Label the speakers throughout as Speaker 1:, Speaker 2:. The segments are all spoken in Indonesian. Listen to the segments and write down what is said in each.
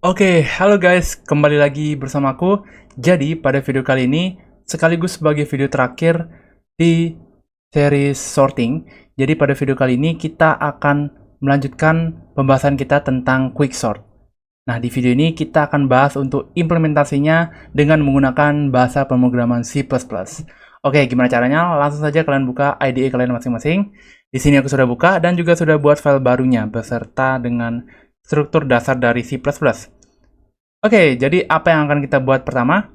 Speaker 1: Oke, halo guys, kembali lagi bersamaku. Jadi, pada video kali ini, sekaligus sebagai video terakhir di series sorting, jadi pada video kali ini kita akan melanjutkan pembahasan kita tentang quicksort. Nah, di video ini kita akan bahas untuk implementasinya dengan menggunakan bahasa pemrograman C++. Oke, gimana caranya? Langsung saja kalian buka IDE kalian masing-masing. Di sini aku sudah buka dan juga sudah buat file barunya beserta dengan struktur dasar dari C++. Oke, jadi apa yang akan kita buat pertama?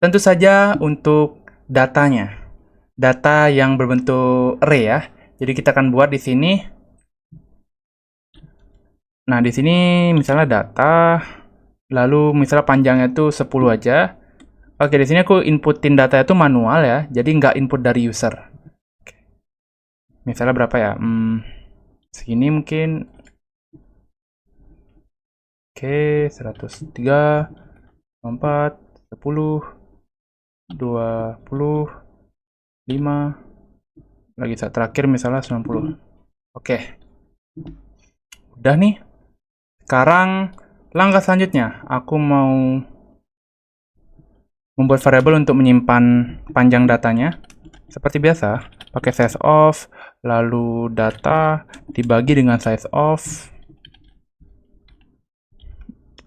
Speaker 1: Tentu saja untuk datanya. Data yang berbentuk array ya. Jadi kita akan buat di sini. Nah, di sini misalnya data, lalu misalnya panjangnya itu 10 aja. Oke, di sini aku inputin data itu manual ya. Jadi nggak input dari user. Misalnya berapa ya? Segini mungkin. Oke, 103, 4, 10, 20, 5, lagi saat terakhir misalnya 90. Oke, udah nih. Sekarang langkah selanjutnya, aku mau membuat variabel untuk menyimpan panjang datanya. Seperti biasa, pakai size of, lalu data dibagi dengan size of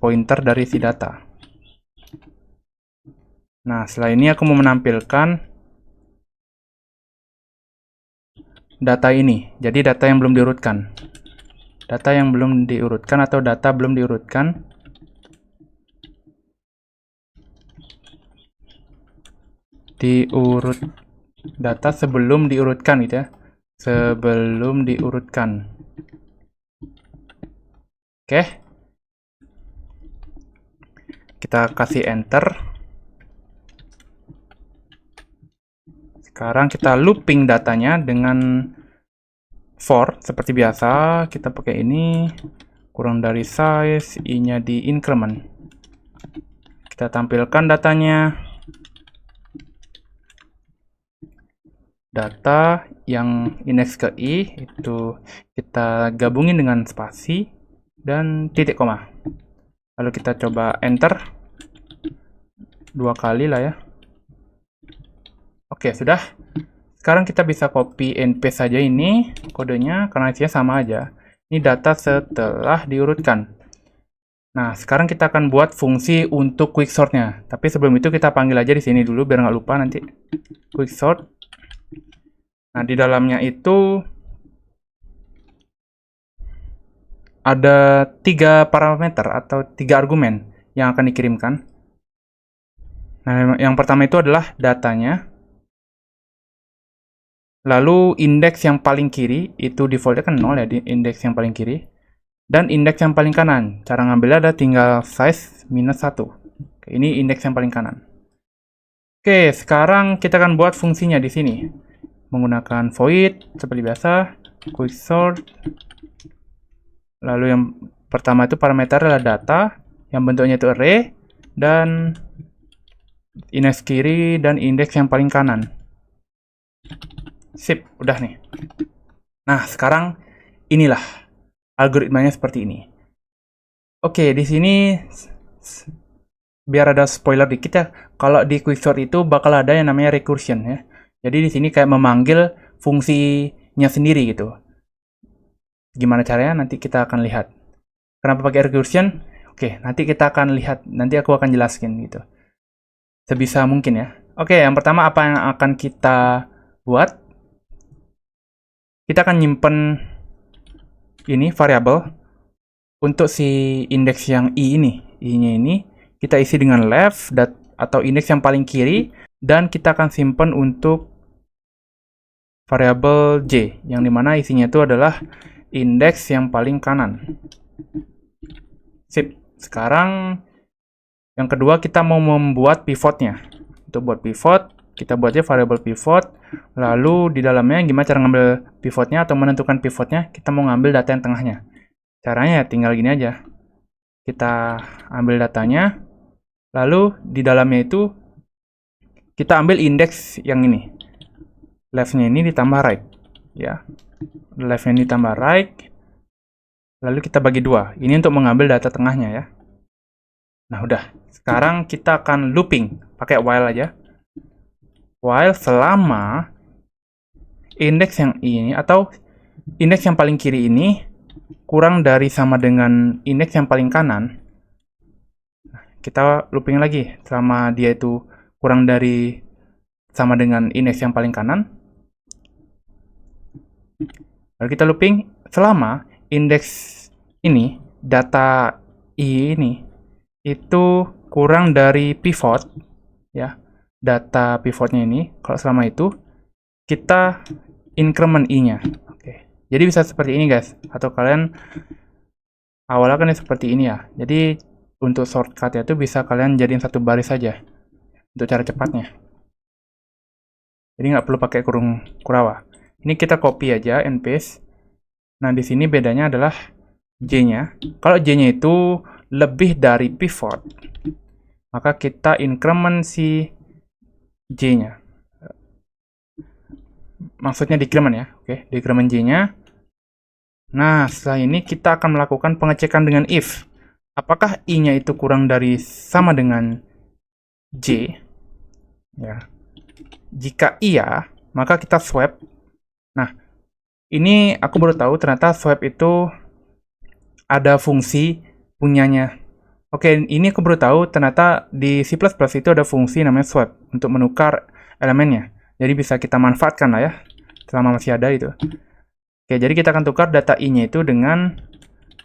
Speaker 1: pointer dari si data. Nah, setelah ini aku mau menampilkan data ini. Jadi data yang belum diurutkan. Data yang belum diurutkan atau data belum diurutkan. Diurut data sebelum diurutkan gitu ya. Sebelum diurutkan. Oke. Kita kasih enter. Sekarang kita looping datanya dengan for seperti biasa. Kita pakai ini kurang dari size, i-nya di increment. Kita tampilkan datanya. Data yang index ke i itu kita gabungin dengan spasi dan titik koma. Lalu kita coba enter 2 kali lah ya. Oke, sudah. Sekarang kita bisa copy and paste saja ini kodenya karena isinya sama aja. Ini data setelah diurutkan. Nah, sekarang kita akan buat fungsi untuk quicksort-nya. Tapi sebelum itu kita panggil aja di sini dulu biar nggak lupa nanti. Quicksort. Nah, di dalamnya itu ada 3 parameter atau 3 argumen yang akan dikirimkan. Nah, yang pertama itu adalah datanya. Lalu indeks yang paling kiri itu defaultnya kan 0 ya, di indeks yang paling kiri. Dan indeks yang paling kanan. Cara ngambilnya ada tinggal size minus 1. Oke, ini indeks yang paling kanan. Oke, sekarang kita akan buat fungsinya di sini. Menggunakan void seperti biasa, quicksort. Lalu yang pertama itu parameter adalah data yang bentuknya itu array dan indeks kiri dan indeks yang paling kanan. Sip, udah nih. Nah, sekarang inilah algoritmanya seperti ini. Oke, di sini biar ada spoiler dikit ya. Kalau di quicksort itu bakal ada yang namanya recursion ya. Jadi di sini kayak memanggil fungsinya sendiri gitu. Gimana caranya? Nanti kita akan lihat. Kenapa pakai recursion? Oke, nanti kita akan lihat. Nanti aku akan jelaskan gitu. Sebisa mungkin ya. Oke, yang pertama apa yang akan kita buat? Kita akan nyimpen ini variabel untuk si indeks yang i ini. I-nya ini kita isi dengan left atau indeks yang paling kiri dan kita akan simpan untuk variabel j yang dimana isinya itu adalah indeks yang paling kanan. Sip. Sekarang yang kedua kita mau membuat pivotnya. Untuk buat pivot, kita buat aja variabel pivot. Lalu di dalamnya gimana cara ngambil pivotnya atau menentukan pivotnya? Kita mau ngambil data yang tengahnya. Caranya ya tinggal gini aja. Kita ambil datanya. Lalu di dalamnya itu kita ambil indeks yang ini. Left-nya ini ditambah right. Ya. Left-nya ini ditambah right. lalu kita bagi 2. Ini untuk mengambil data tengahnya ya. Nah, udah. Sekarang kita akan looping, pakai while aja. While selama indeks yang ini, atau indeks yang paling kiri ini, kurang dari sama dengan indeks yang paling kanan. Kita looping lagi, selama dia itu kurang dari sama dengan indeks yang paling kanan. Lalu kita looping, selama indeks ini, data I ini, itu kurang dari pivot, ya, data pivotnya ini. Kalau selama itu kita increment i-nya. Oke, jadi bisa seperti ini guys, atau kalian awalnya kan seperti ini ya. Jadi untuk shortcut itu bisa kalian jadiin satu baris saja untuk cara cepatnya. Jadi nggak perlu pakai kurung kurawa. Ini kita copy aja and paste. Nah di sini bedanya adalah J-nya. Kalau J-nya itu lebih dari pivot, maka kita increment si J-nya. Maksudnya decrement ya. Oke, decrement J-nya. Nah, setelah ini kita akan melakukan pengecekan dengan if. Apakah I-nya itu kurang dari sama dengan J? Ya. Jika iya, maka kita swap. Nah, ini aku baru tahu ternyata swap itu ada fungsi punyanya. Oke, ini aku baru tahu ternyata di C++ itu ada fungsi namanya swap untuk menukar elemennya. Jadi bisa kita manfaatkan lah ya, selama masih ada itu. Oke, jadi kita akan tukar data I-nya itu dengan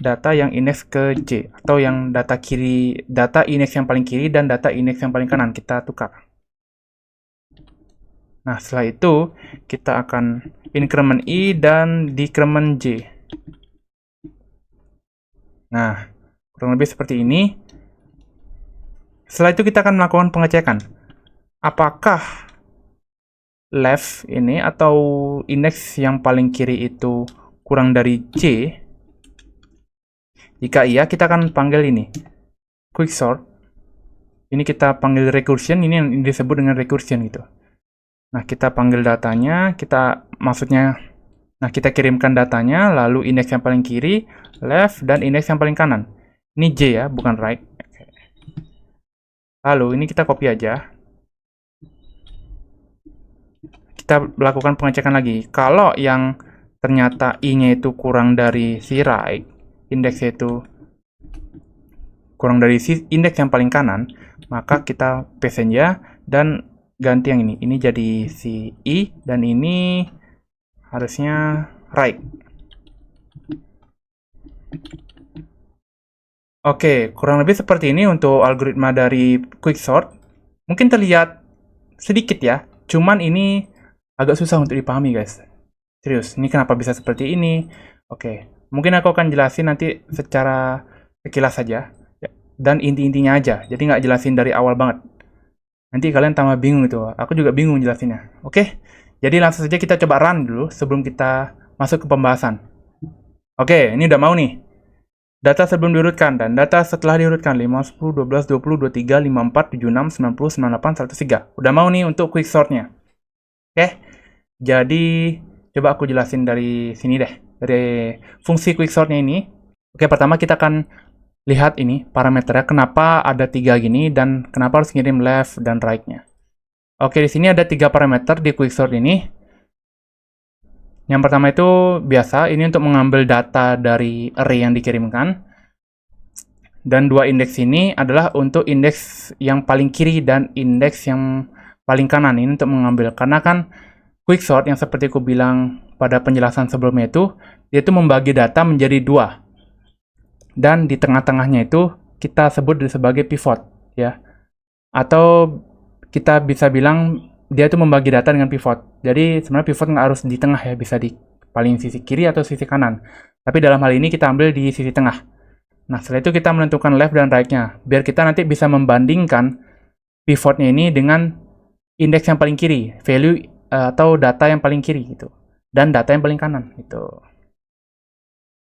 Speaker 1: data yang indeks ke J, atau yang data kiri, data indeks yang paling kiri dan data indeks yang paling kanan kita tukar. Nah, setelah itu kita akan increment I dan decrement J. Nah, kurang lebih seperti ini. Setelah itu kita akan melakukan pengecekan. Apakah left ini atau indeks yang paling kiri itu kurang dari J? Jika iya, kita akan panggil ini quicksort. Ini kita panggil recursion, ini yang disebut dengan recursion gitu. Nah, kita panggil datanya, kita kirimkan datanya, lalu indeks yang paling kiri, left, dan indeks yang paling kanan. Ini J ya, bukan right. Lalu, ini kita copy aja. Kita lakukan pengecekan lagi. Kalau yang ternyata I-nya itu kurang dari si right, indeksnya itu kurang dari si indeks yang paling kanan, maka kita paste aja dan ganti yang ini. Ini jadi si I dan ini harusnya right. Oke, kurang lebih seperti ini untuk algoritma dari quicksort. Mungkin terlihat sedikit ya, cuman ini agak susah untuk dipahami guys. Serius, ini kenapa bisa seperti ini? Oke, mungkin aku akan jelasin nanti secara sekilas saja. Dan inti-intinya aja, jadi nggak jelasin dari awal banget. Nanti kalian tambah bingung itu, aku juga bingung jelasinnya. Oke, jadi langsung saja kita coba run dulu sebelum kita masuk ke pembahasan. Oke, ini udah mau nih. Data sebelum diurutkan dan data setelah diurutkan 5, 10, 12, 20, 23, 54, 76, 90, 98, 103. Udah mau nih untuk quicksortnya. Oke, jadi coba aku jelasin dari sini deh, dari fungsi quicksortnya ini. Oke, pertama kita akan lihat ini parameternya, kenapa ada 3 gini dan kenapa harus ngirim left dan right-nya. Oke, di sini ada 3 parameter di quicksort ini. Yang pertama itu biasa, ini untuk mengambil data dari array yang dikirimkan. Dan 2 indeks ini adalah untuk indeks yang paling kiri dan indeks yang paling kanan. Ini untuk mengambil, karena kan quicksort yang seperti aku bilang pada penjelasan sebelumnya itu, dia itu membagi data menjadi 2. Dan di tengah-tengahnya itu kita sebut sebagai pivot ya, atau kita bisa bilang dia itu membagi data dengan pivot. Jadi sebenarnya pivot nggak harus di tengah ya, bisa di paling sisi kiri atau sisi kanan, tapi dalam hal ini kita ambil di sisi tengah. Nah setelah itu kita menentukan left dan right-nya biar kita nanti bisa membandingkan pivotnya ini dengan indeks yang paling kiri, value atau data yang paling kiri gitu, dan data yang paling kanan gitu.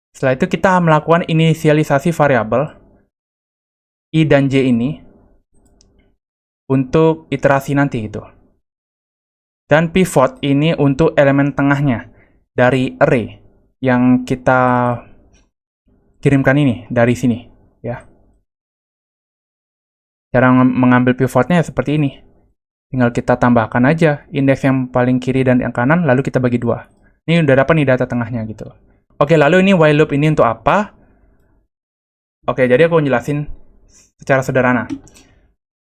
Speaker 1: Setelah itu kita melakukan inisialisasi variabel I dan J ini untuk iterasi nanti gitu. Dan pivot ini untuk elemen tengahnya dari array yang kita kirimkan ini dari sini, ya. Cara mengambil pivotnya seperti ini. Tinggal kita tambahkan aja indeks yang paling kiri dan yang kanan, lalu kita bagi 2. Ini udah dapat nih data tengahnya gitu. Oke, lalu ini while loop ini untuk apa? Oke, jadi aku jelasin secara sederhana.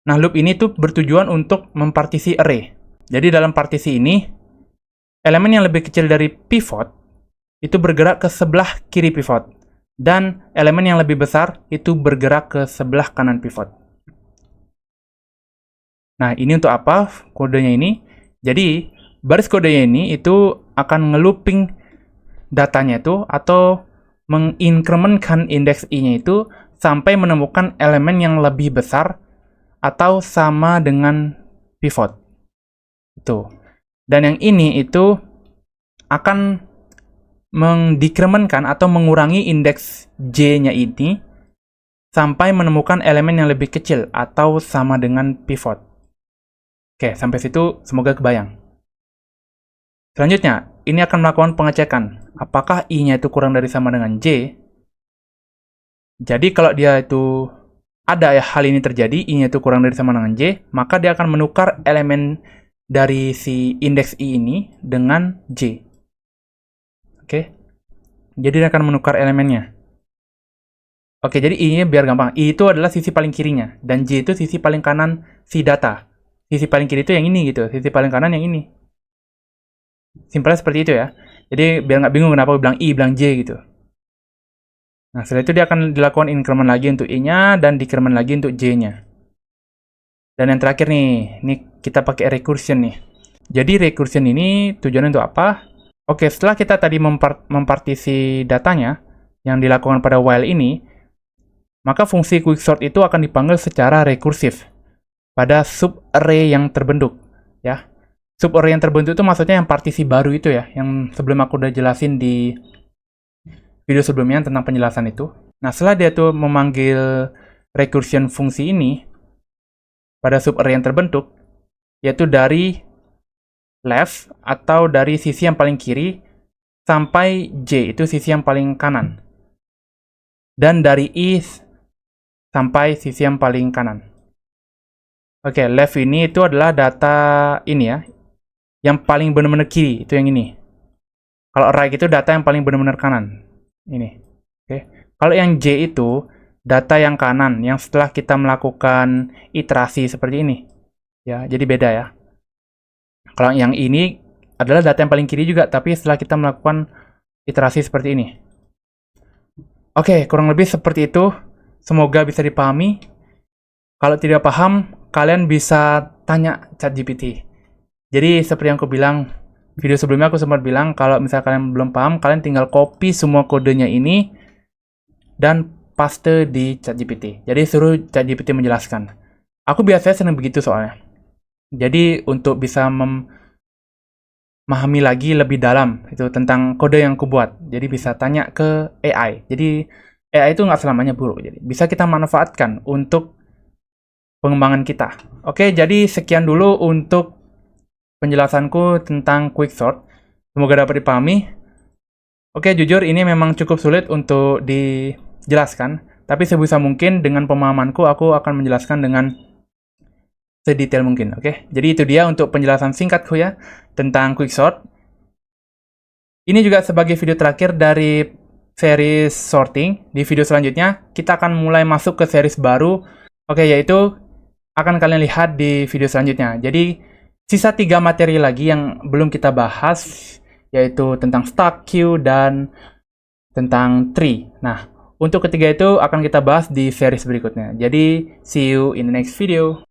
Speaker 1: Nah, loop ini tuh bertujuan untuk mempartisi array. Jadi dalam partisi ini, elemen yang lebih kecil dari pivot itu bergerak ke sebelah kiri pivot. Dan elemen yang lebih besar itu bergerak ke sebelah kanan pivot. Nah, ini untuk apa kodenya ini? Jadi, baris kodenya ini itu akan ngelooping datanya itu atau menginkrementkan indeks i-nya itu sampai menemukan elemen yang lebih besar atau sama dengan pivot. Itu. Dan yang ini itu akan mendekrementkan atau mengurangi indeks j-nya ini sampai menemukan elemen yang lebih kecil atau sama dengan pivot. Oke, sampai situ semoga kebayang. Selanjutnya, ini akan melakukan pengecekan. Apakah i-nya itu kurang dari sama dengan j? Jadi kalau dia itu ada hal ini terjadi, i-nya itu kurang dari sama dengan j, maka dia akan menukar elemen dari si indeks i ini dengan j. Oke. Jadi dia akan menukar elemennya. Oke, jadi i-nya biar gampang. I itu adalah sisi paling kirinya, dan j itu sisi paling kanan si data. Sisi paling kiri itu yang ini gitu, sisi paling kanan yang ini. Simpelnya seperti itu ya. Jadi biar nggak bingung kenapa bilang i, bilang j gitu. Nah, setelah itu dia akan dilakukan increment lagi untuk i-nya dan decrement lagi untuk j-nya. Dan yang terakhir nih, ini kita pakai recursion nih. Jadi recursion ini tujuannya untuk apa? Oke, setelah kita tadi mempartisi datanya yang dilakukan pada while ini, maka fungsi quicksort itu akan dipanggil secara rekursif pada subarray yang terbentuk, ya. Subarray yang terbentuk itu maksudnya yang partisi baru itu ya, yang sebelum aku udah jelasin di video sebelumnya tentang penjelasan itu. Nah, setelah dia tuh memanggil recursion fungsi ini pada subarray yang terbentuk, yaitu dari left atau dari sisi yang paling kiri sampai j, itu sisi yang paling kanan. Dan dari i sampai sisi yang paling kanan. Oke, left ini itu adalah data ini ya, yang paling benar-benar kiri, itu yang ini. Kalau right itu data yang paling benar-benar kanan, ini. Oke. Kalau yang j itu data yang kanan, yang setelah kita melakukan iterasi seperti ini. Ya, jadi beda ya. Kalau yang ini adalah data yang paling kiri juga, tapi setelah kita melakukan iterasi seperti ini. Oke, kurang lebih seperti itu. Semoga bisa dipahami. Kalau tidak paham, kalian bisa tanya ChatGPT. Jadi seperti yang aku bilang, video sebelumnya aku sempat bilang, kalau misalnya kalian belum paham, kalian tinggal copy semua kodenya ini dan paste di ChatGPT. Jadi suruh ChatGPT menjelaskan. Aku biasanya senang begitu soalnya. Jadi untuk bisa memahami lagi lebih dalam itu tentang kode yang aku buat. Jadi bisa tanya ke AI. Jadi AI itu nggak selamanya buruk. Jadi bisa kita manfaatkan untuk pengembangan kita. Oke, jadi sekian dulu untuk penjelasanku tentang quicksort. Semoga dapat dipahami. Oke, jujur ini memang cukup sulit untuk dijelaskan, tapi sebisa mungkin dengan pemahamanku aku akan menjelaskan dengan sedetail mungkin. Oke, jadi itu dia untuk penjelasan singkatku ya tentang quicksort. Ini juga sebagai video terakhir dari series sorting. Di video selanjutnya kita akan mulai masuk ke series baru. Oke, yaitu akan kalian lihat di video selanjutnya. Jadi, sisa 3 materi lagi yang belum kita bahas, yaitu tentang stack, queue, dan tentang tree. Nah, untuk ketiga itu akan kita bahas di series berikutnya. Jadi, see you in the next video.